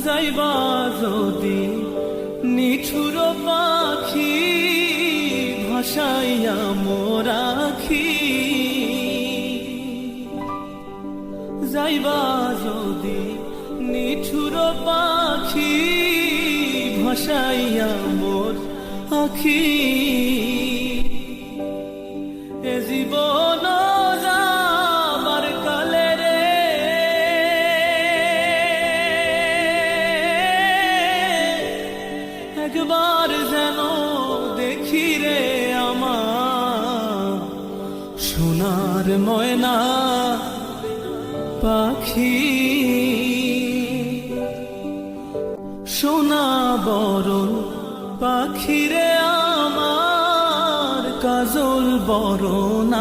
যাইবা যদি নিঠুর পাখি ভাসাইয়া মোর আখি, যাইবা যদি নিঠুর পাখি ভাসাইয়া মোর আখি, এ জীবন যাবার কালে রে একবার যেন দেখি রে আমার সোনার ময়না পাখি, সোনা বরণ পাখি রে আমার কাজল বরণ